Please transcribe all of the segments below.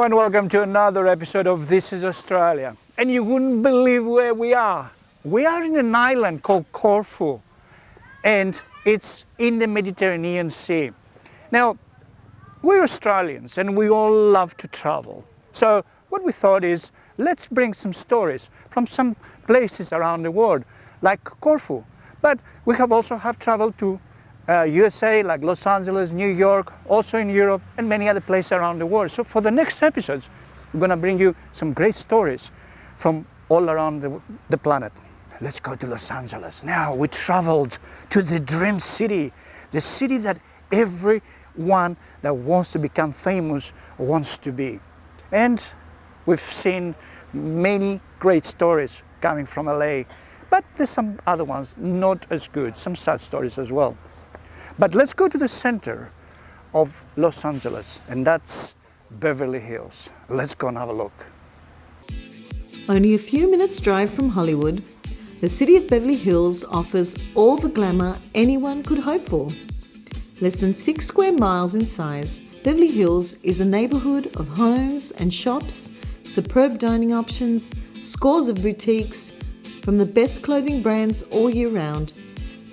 and welcome to another episode of This is Australia. And you wouldn't believe where we are. We are in an island called Corfu, and it's in the Mediterranean Sea. Now, we're Australians and we all love to travel. So what we thought is, let's bring some stories from some places around the world, like Corfu. But we have traveled to USA, like Los Angeles, New York, also in Europe, and many other places around the world. So for the next episodes, we're going to bring you some great stories from all around the planet. Let's go to Los Angeles. Now, we traveled to the dream city, the city that everyone that wants to become famous wants to be. And we've seen many great stories coming from LA, but there's some other ones not as good, some sad stories as well. But let's go to the center of Los Angeles, and that's Beverly Hills. Let's go and have a look. Only a few minutes' drive from Hollywood, the city of Beverly Hills offers all the glamour anyone could hope for. Less than 6 square miles in size, Beverly Hills is a neighborhood of homes and shops, superb dining options, scores of boutiques, from the best clothing brands all year round,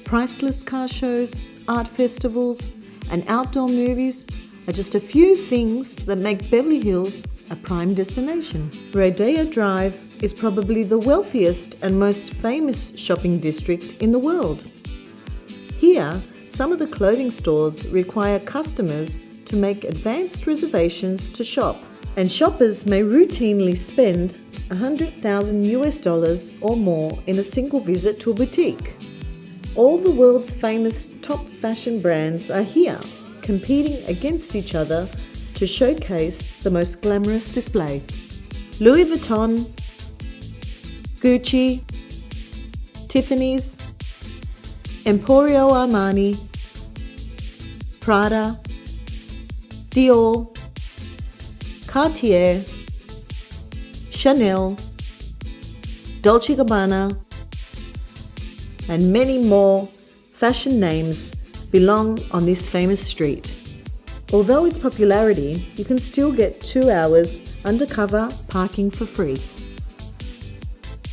priceless car shows, art festivals, and outdoor movies are just a few things that make Beverly Hills a prime destination. Rodeo Drive is probably the wealthiest and most famous shopping district in the world. Here, some of the clothing stores require customers to make advanced reservations to shop, and shoppers may routinely spend $100,000 or more in a single visit to a boutique. All the world's famous top fashion brands are here, competing against each other to showcase the most glamorous display. Louis Vuitton, Gucci, Tiffany's, Emporio Armani, Prada, Dior, Cartier, Chanel, Dolce & Gabbana, and many more fashion names belong on this famous street. Although its popularity, you can still get 2 hours undercover parking for free.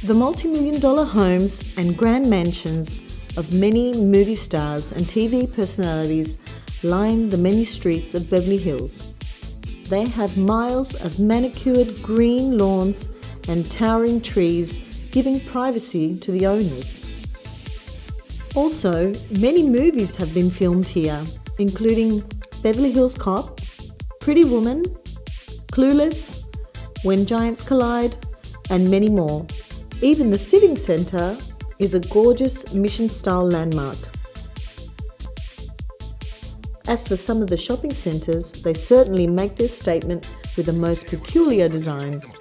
The multi-million-dollar homes and grand mansions of many movie stars and TV personalities line the many streets of Beverly Hills. They have miles of manicured green lawns and towering trees, giving privacy to the owners. Also, many movies have been filmed here, including Beverly Hills Cop, Pretty Woman, Clueless, When Giants Collide, and many more. Even the Civic Center is a gorgeous mission-style landmark. As for some of the shopping centers, they certainly make their statement with the most peculiar designs.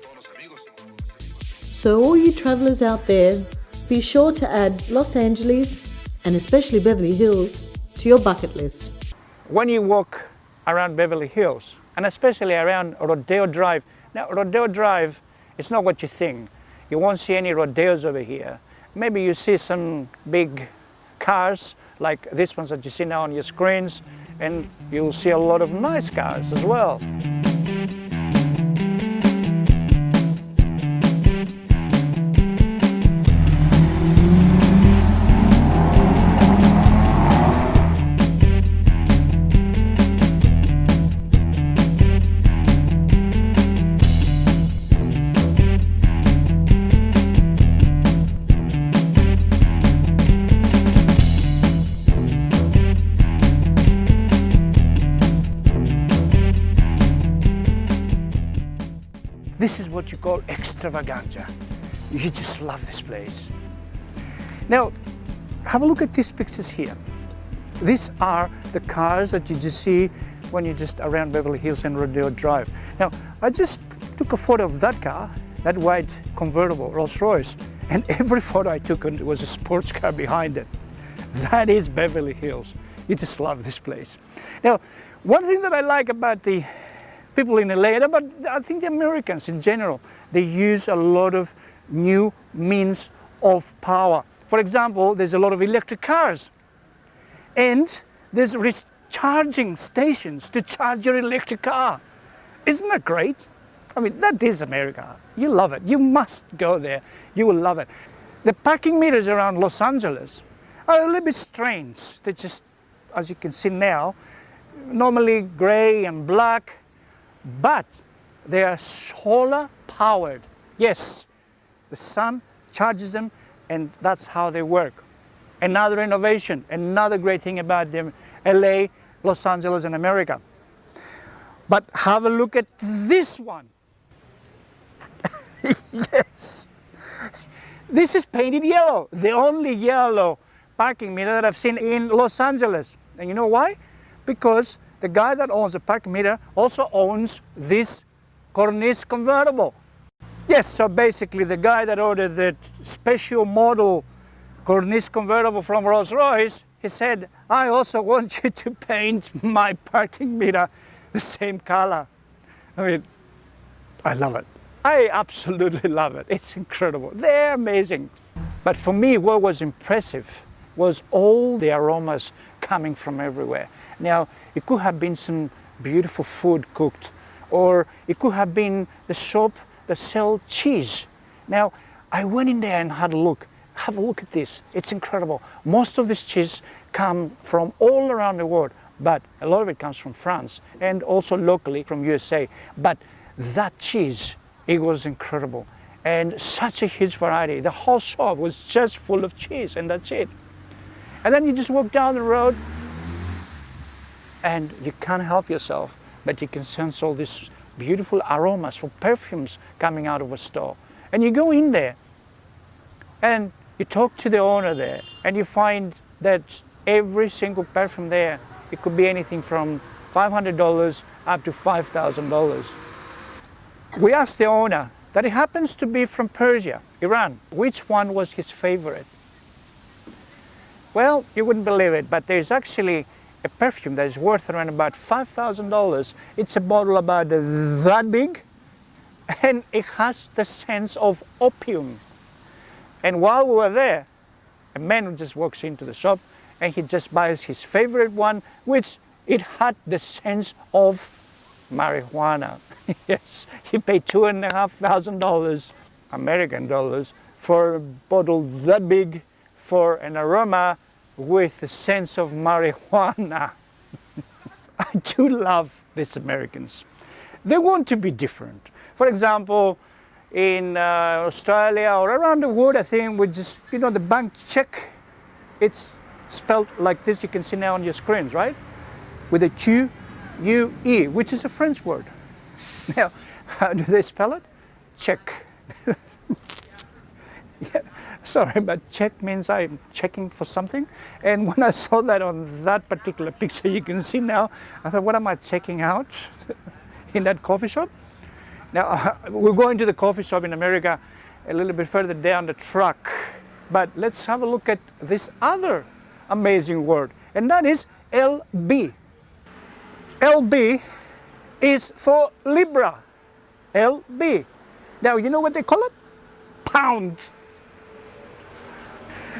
So all you travelers out there, be sure to add Los Angeles, and especially Beverly Hills, to your bucket list. When you walk around Beverly Hills, and especially around Rodeo Drive, now Rodeo Drive is not what you think. You won't see any rodeos over here. Maybe you see some big cars like these ones that you see now on your screens, and you'll see a lot of nice cars as well. This is what you call extravaganza. You just love this place. Now, have a look at these pictures here. These are the cars that you just see when you're just around Beverly Hills and Rodeo Drive. Now, I just took a photo of that car, that white convertible Rolls Royce, and every photo I took was a sports car behind it. That is Beverly Hills. You just love this place. Now, one thing that I like about the people in LA, but I think the Americans in general, they use a lot of new means of power. For example, there's a lot of electric cars, and there's charging stations to charge your electric car. Isn't that great? I mean, that is America. You love it. You must go there. You will love it. The parking meters around Los Angeles are a little bit strange. They're just, as you can see now, normally gray and black, but they are solar powered. Yes, the sun charges them, and that's how they work. Another innovation, another great thing about them, LA, Los Angeles, and America. But have a look at this one. Yes, this is painted yellow, the only yellow parking meter that I've seen in Los Angeles. And you know why? Because the guy that owns the parking meter also owns this cornice convertible. Yes, so basically the guy that ordered the special model cornice convertible from Rolls-Royce, he said, I also want you to paint my parking meter the same color. I mean, I love it. I absolutely love it. It's incredible. They're amazing. But for me, what was impressive was all the aromas coming from everywhere. Now, it could have been some beautiful food cooked, or it could have been the shop that sells cheese. Now, I went in there and had a look. Have a look at this. It's incredible. Most of this cheese come from all around the world, but a lot of it comes from France and also locally from USA. But that cheese, it was incredible. And such a huge variety. The whole shop was just full of cheese, and that's it. And then you just walk down the road and you can't help yourself, but you can sense all these beautiful aromas for perfumes coming out of a store. And you go in there and you talk to the owner there, and you find that every single perfume there, it could be anything from $500 up to $5,000. We asked the owner that it happens to be from Persia, Iran, which one was his favorite. Well, you wouldn't believe it, but there's actually a perfume that is worth around about $5,000. It's a bottle about that big, and it has the sense of opium. And while we were there, a man just walks into the shop and he just buys his favorite one, which it had the sense of marijuana. Yes, he paid $2,500 American dollars for a bottle that big for an aroma with the sense of marijuana. I do love these Americans. They want to be different. For example, in Australia or around the world, I think we just, you know, the bank check, it's spelled like this, you can see now on your screens, right? With a Q-U-E, which is a French word. Now, how do they spell it? Check. Yeah, sorry, but check means I'm checking for something. And when I saw that on that particular picture, you can see now, I thought, what am I checking out in that coffee shop? Now, we're going to the coffee shop in America a little bit further down the track. But let's have a look at this other amazing word, and that is LB. LB is for Libra. LB. Now, you know what they call it? Pound.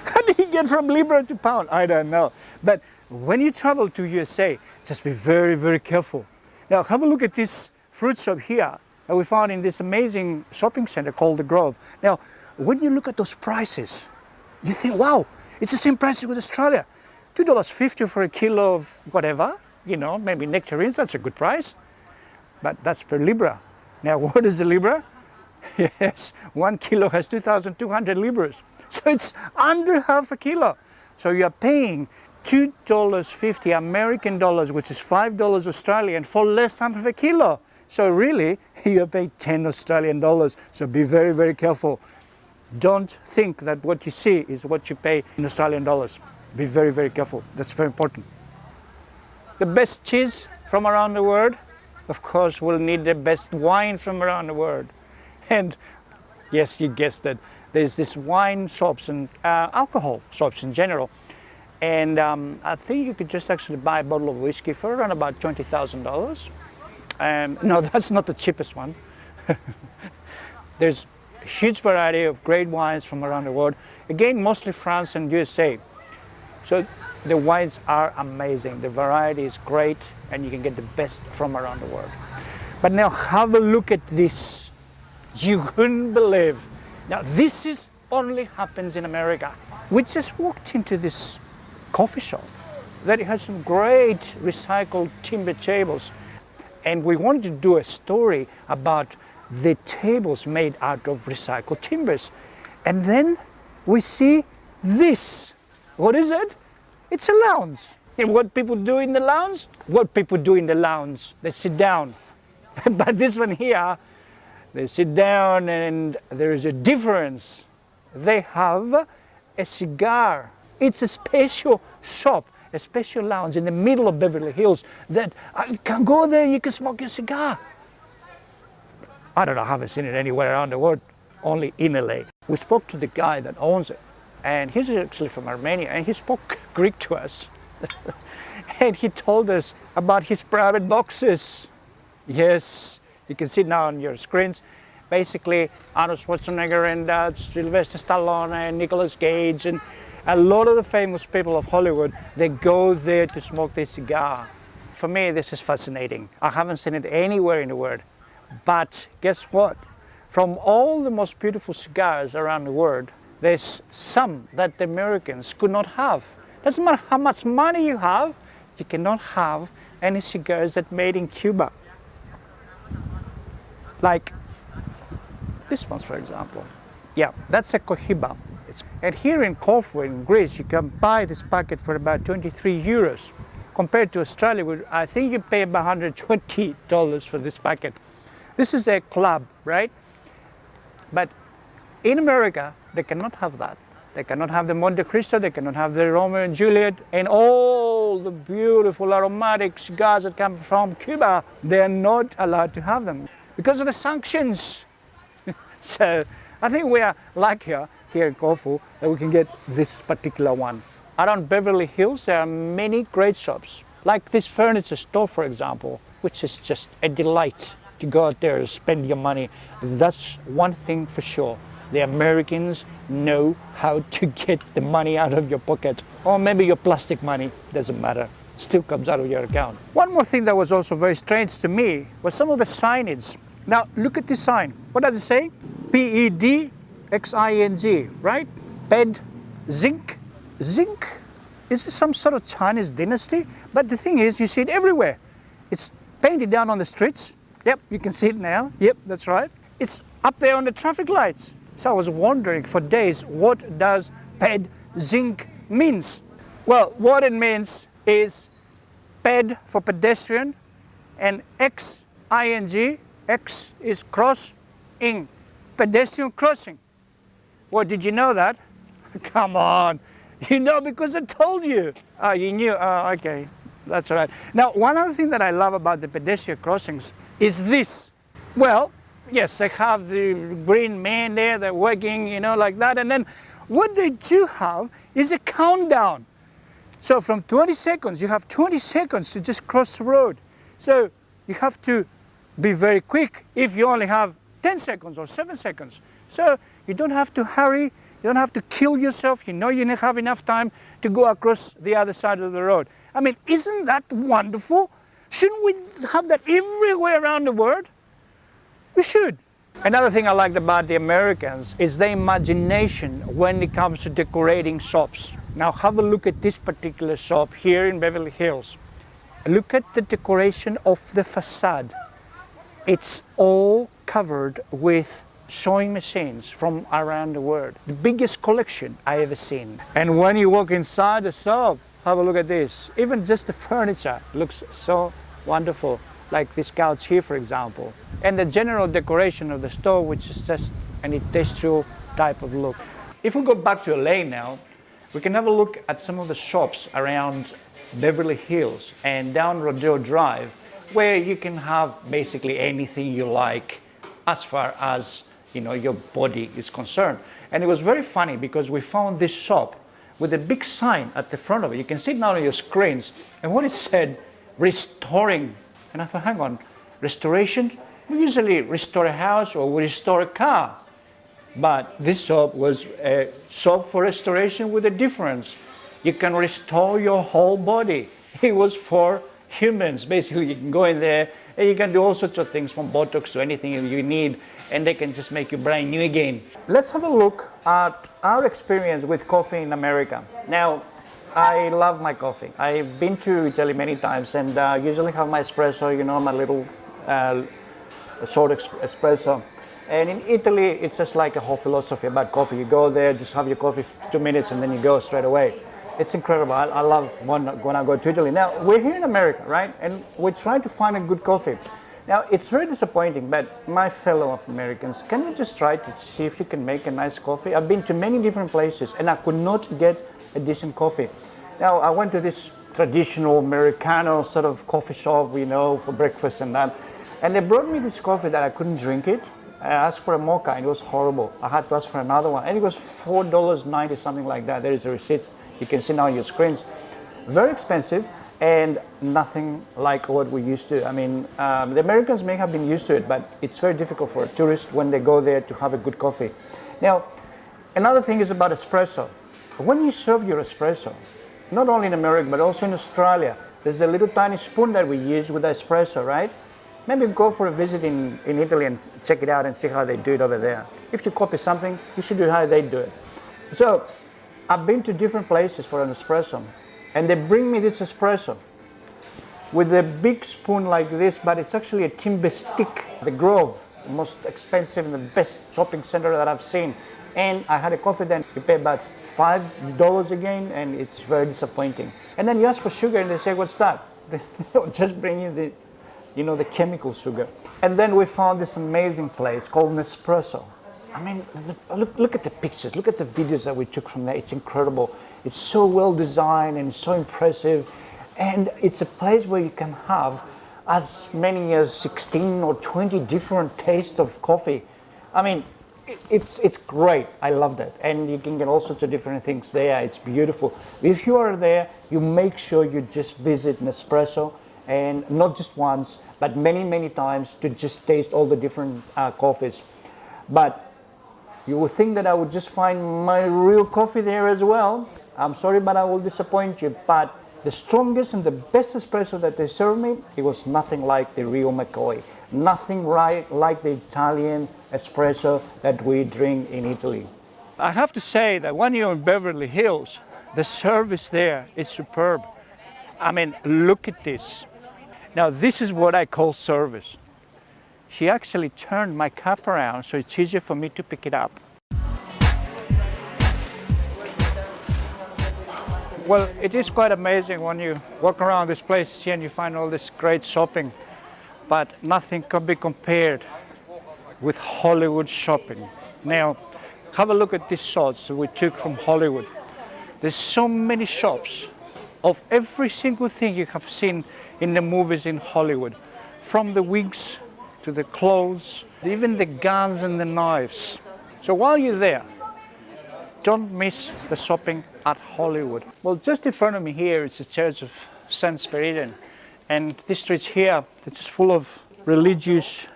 How did he get from Libra to pound? I don't know. But when you travel to USA, just be very, very careful. Now, have a look at this fruit shop here that we found in this amazing shopping center called The Grove. Now, when you look at those prices, you think, wow, it's the same price with Australia. $2.50 for a kilo of whatever, you know, maybe nectarines, that's a good price. But that's per Libra. Now, what is a Libra? Yes, 1 kilo has 2,200 Libras. So it's under half a kilo. So you're paying $2.50 American dollars, which is $5 Australian, for less than half a kilo. So really, you're paying 10 Australian dollars. So be very, very careful. Don't think that what you see is what you pay in Australian dollars. Be very, very careful. That's very important. The best cheese from around the world, of course, we'll need the best wine from around the world. And yes, you guessed it. There's this wine shops and alcohol shops in general. And I think you could just actually buy a bottle of whiskey for around about $20,000. No, that's not the cheapest one. There's a huge variety of great wines from around the world. Again, mostly France and USA. So the wines are amazing. The variety is great, and you can get the best from around the world. But now have a look at this. You couldn't believe. Now this is only happens in America. We just walked into this coffee shop that has some great recycled timber tables. And we wanted to do a story about the tables made out of recycled timbers. And then we see this. What is it? It's a lounge. And what people do in the lounge? What people do in the lounge? They sit down. But this one here, they sit down and there is a difference. They have a cigar. It's a special shop, a special lounge in the middle of Beverly Hills that you can go there and you can smoke your cigar. I don't know, I haven't seen it anywhere around the world, only in LA. We spoke to the guy that owns it, and he's actually from Armenia, and he spoke Greek to us. And he told us about his private boxes. Yes, you can see it now on your screens. Basically, Arnold Schwarzenegger and Sylvester Stallone and Nicolas Cage and a lot of the famous people of Hollywood, they go there to smoke their cigar. For me, this is fascinating. I haven't seen it anywhere in the world. But guess what? From all the most beautiful cigars around the world, there's some that the Americans could not have. Doesn't matter how much money you have, you cannot have any cigars that made in Cuba. Like this one, for example. Yeah, that's a Cohiba. And here in Corfu, in Greece, you can buy this packet for about 23 euros. Compared to Australia, I think you pay about $120 for this packet. This is a club, right? But in America, they cannot have that. They cannot have the Monte Cristo, they cannot have the Romeo and Juliet, and all the beautiful aromatic cigars that come from Cuba. They are not allowed to have them because of the sanctions. So I think we are luckier here in Corfu that we can get this particular one. Around Beverly Hills, there are many great shops, like this furniture store, for example, which is just a delight to go out there and spend your money. That's one thing for sure. The Americans know how to get the money out of your pocket, or maybe your plastic money, doesn't matter, still comes out of your account. One more thing that was also very strange to me was some of the signage. Now look at this sign. What does it say? PED XING, right? PED XING. Zinc? Is it some sort of Chinese dynasty? But the thing is, you see it everywhere. It's painted down on the streets. Yep, you can see it now. Yep, that's right. It's up there on the traffic lights. So I was wondering for days, what does PED XING means? Well, what it means is PED for pedestrian and XING, X is cross, ing, pedestrian crossing. Well, did you know that? Come on, you know because I told you. Oh, you knew, okay, that's all right. Now, one other thing that I love about the pedestrian crossings is this. Well, yes, they have the green man there, they're working, you know, like that. And then what they do have is a countdown. So from 20 seconds, you have 20 seconds to just cross the road. So you have to be very quick if you only have 10 seconds or 7 seconds. So you don't have to hurry, you don't have to kill yourself, you know you don't have enough time to go across the other side of the road. I mean, isn't that wonderful? Shouldn't we have that everywhere around the world? We should. Another thing I liked about the Americans is their imagination when it comes to decorating shops. Now have a look at this particular shop here in Beverly Hills. Look at the decoration of the facade. It's all covered with sewing machines from around the world. The biggest collection I ever seen. And when you walk inside the shop, have a look at this. Even just the furniture looks so wonderful. Like this couch here, for example. And the general decoration of the store, which is just an industrial type of look. If we go back to LA now, we can have a look at some of the shops around Beverly Hills and down Rodeo Drive, where you can have basically anything you like as far as, you know, your body is concerned. And it was very funny because we found this shop with a big sign at the front of it. You can see it now on your screens. And what it said, restoring. And I thought, hang on, restoration? We usually restore a house or we restore a car. But this shop was a shop for restoration with a difference. You can restore your whole body. It was for humans. Basically, you can go in there, And you can do all sorts of things from Botox to anything you need, and they can just make you brand new again. Let's have a look at our experience with coffee in America. Now, I love my coffee. I've been to Italy many times and usually have my espresso, you know, my little short espresso. And in Italy, it's just like a whole philosophy about coffee. You go there, just have your coffee for 2 minutes, and then you go straight away. It's incredible. I love when I go to Italy. Now, we're here in America, right? And we're trying to find a good coffee. Now, it's very disappointing, but my fellow Americans, can you just try to see if you can make a nice coffee? I've been to many different places, and I could not get a decent coffee. Now, I went to this traditional Americano sort of coffee shop, you know, for breakfast and that. And they brought me this coffee that I couldn't drink it. I asked for a mocha and it was horrible. I had to ask for another one and it was $4.90, something like that. There is a receipt. You can see now on your screens. Very expensive and nothing like what we used to. I mean, the Americans may have been used to it, but it's very difficult for a tourist when they go there to have a good coffee. Now, another thing is about espresso. When you serve your espresso, not only in America, but also in Australia, there's a little tiny spoon that we use with the espresso, right? Maybe go for a visit in Italy and check it out and see how they do it over there. If you copy something, you should do how they do it. So, I've been to different places for an espresso, and they bring me this espresso with a big spoon like this, but it's actually a timber stick. The Grove, the most expensive and the best shopping center that I've seen. And I had a coffee then, you pay about $5 again, and it's very disappointing. And then you ask for sugar and they say, what's that? They'll just bring you the, you know, the chemical sugar. And then we found this amazing place called Nespresso. I mean, look at the pictures, look at the videos that we took from there. It's incredible. It's so well designed and so impressive. And it's a place where you can have as many as 16 or 20 different tastes of coffee. I mean, it's great. I loved it. And you can get all sorts of different things there. It's beautiful. If you are there, you make sure you just visit Nespresso, and not just once, but many, many times to just taste all the different coffees. But you would think that I would just find my real coffee there as well. I'm sorry, but I will disappoint you. But the strongest and the best espresso that they served me, it was nothing like the real McCoy. Nothing like the Italian espresso that we drink in Italy. I have to say that when you're in Beverly Hills, the service there is superb. I mean, look at this. Now, this is what I call service. She actually turned my cup around so it's easier for me to pick it up. Well, it is quite amazing when you walk around this place here and you find all this great shopping, but nothing can be compared with Hollywood shopping. Now, have a look at these shots that we took from Hollywood. There's so many shops of every single thing you have seen in the movies in Hollywood, from the wigs to the clothes, even the guns and the knives. So while you're there, don't miss the shopping at Hollywood. Well, just in front of me here is the Church of St. Spiridon, and these streets here, they're just full of religious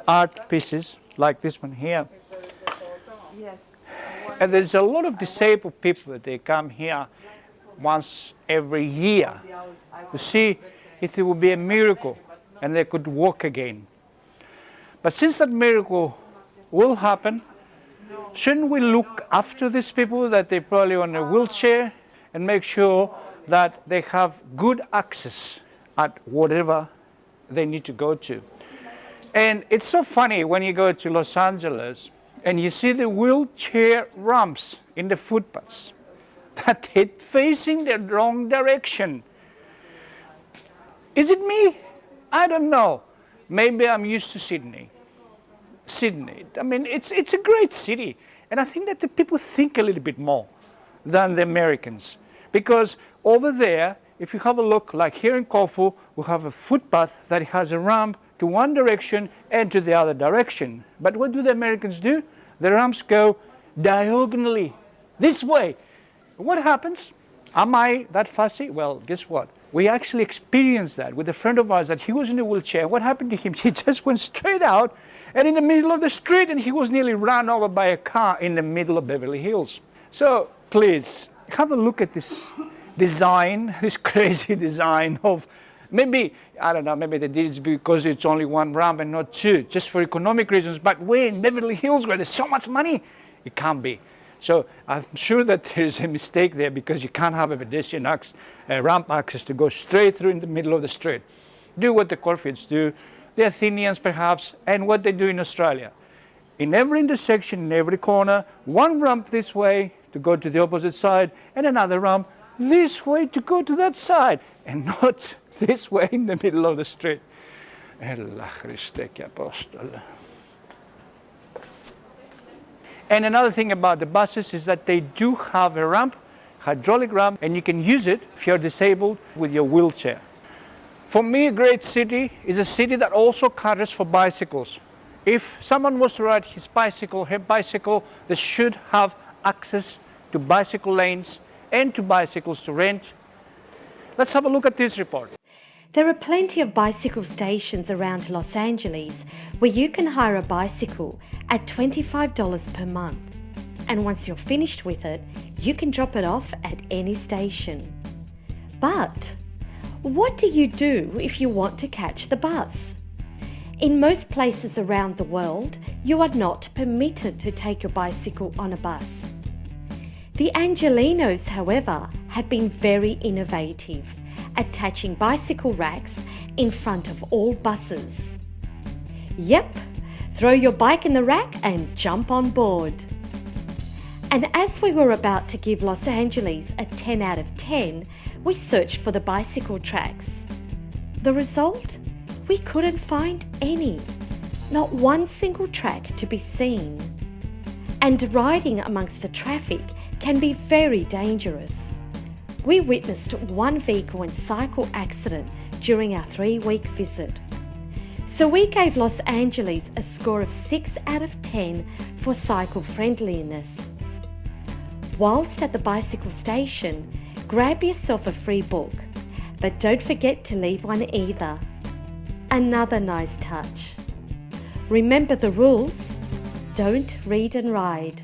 art pieces like this one here. And there's a lot of disabled people that they come here once every year to see if there will be a miracle and they could walk again. But since that miracle will happen, shouldn't we look after these people that they're probably on a wheelchair and make sure that they have good access at whatever they need to go to? And it's so funny when you go to Los Angeles and you see the wheelchair ramps in the footpaths, that they're facing the wrong direction. Is it me? I don't know. Maybe I'm used to Sydney. I mean, it's a great city. And I think that the people think a little bit more than the Americans. Because over there, if you have a look, like here in Corfu, we have a footpath that has a ramp to one direction and to the other direction. But what do the Americans do? The ramps go diagonally, this way. What happens? Am I that fussy? Well, guess what? We actually experienced that with a friend of ours that he was in a wheelchair. What happened to him? He just went straight out and in the middle of the street, and he was nearly run over by a car in the middle of Beverly Hills. So please, have a look at this design, this crazy design of maybe I don't know, maybe they did it because it's only one ramp and not two, just for economic reasons. But we're in Beverly Hills where there's so much money, it can't be. So I'm sure that there's a mistake there because you can't have a pedestrian ramp access to go straight through in the middle of the street. Do what the Corfields do, the Athenians perhaps, and what they do in Australia. In every intersection, in every corner, one ramp this way to go to the opposite side, and another ramp this way to go to that side, and not this way in the middle of the street. Ella Christe que apostol. And another thing about the buses is that they do have a ramp, hydraulic ramp, and you can use it if you're disabled with your wheelchair. For me, a great city is a city that also caters for bicycles. If someone was to ride his bicycle, her bicycle, they should have access to bicycle lanes and to bicycles to rent. Let's have a look at this report. There are plenty of bicycle stations around Los Angeles where you can hire a bicycle at $25 per month. And once you're finished with it, you can drop it off at any station. But what do you do if you want to catch the bus? In most places around the world, you are not permitted to take your bicycle on a bus. The Angelenos, however, have been very innovative, attaching bicycle racks in front of all buses. Yep, throw your bike in the rack and jump on board. And as we were about to give Los Angeles a 10 out of 10, we searched for the bicycle tracks. The result? We couldn't find any. Not one single track to be seen. And riding amongst the traffic can be very dangerous. We witnessed one vehicle and cycle accident during our 3-week visit. So we gave Los Angeles a score of 6 out of 10 for cycle friendliness. Whilst at the bicycle station, grab yourself a free book, but don't forget to leave one either. Another nice touch. Remember the rules. Don't read and ride.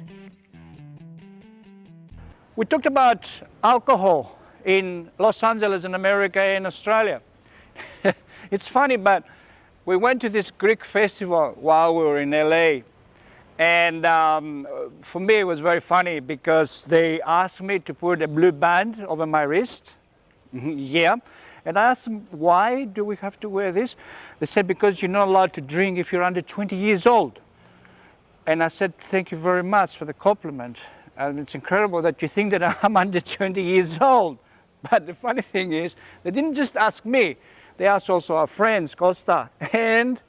We talked about alcohol in Los Angeles, in America, and Australia. It's funny, but we went to this Greek festival while we were in LA. And for me, it was very funny because they asked me to put a blue band over my wrist. Yeah. And I asked them, why do we have to wear this? They said, because you're not allowed to drink if you're under 20 years old. And I said, thank you very much for the compliment. And it's incredible that you think that I'm under 20 years old. But the funny thing is, they didn't just ask me. They asked also our friends, Costa, and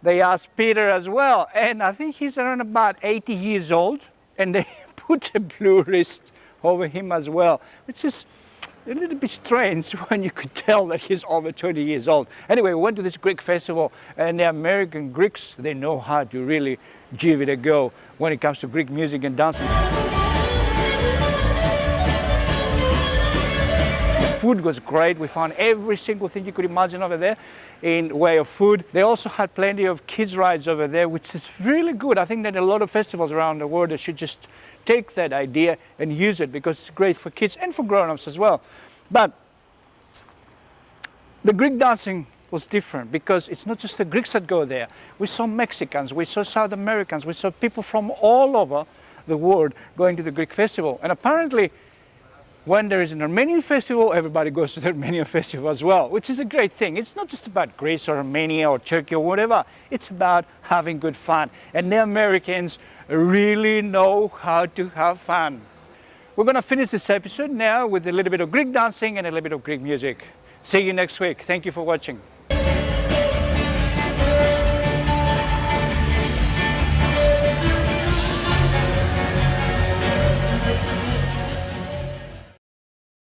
they asked Peter as well. And I think he's around about 80 years old. And they put a blue wrist over him as well, which is a little bit strange when you could tell that he's over 20 years old. Anyway, we went to this Greek festival, and the American Greeks, they know how to really give it a go when it comes to Greek music and dancing. The food was great. We found every single thing you could imagine over there in way of food. They also had plenty of kids rides over there, which is really good. I think that a lot of festivals around the world, they should just take that idea and use it because it's great for kids and for grown-ups as well. But the Greek dancing was different because it's not just the Greeks that go there. We saw Mexicans, we saw South Americans, we saw people from all over the world going to the Greek festival. And apparently, when there is an Armenian festival, everybody goes to the Armenian festival as well, which is a great thing. It's not just about Greece or Armenia or Turkey or whatever. It's about having good fun. And the Americans really know how to have fun. We're going to finish this episode now with a little bit of Greek dancing and a little bit of Greek music. See you next week. Thank you for watching.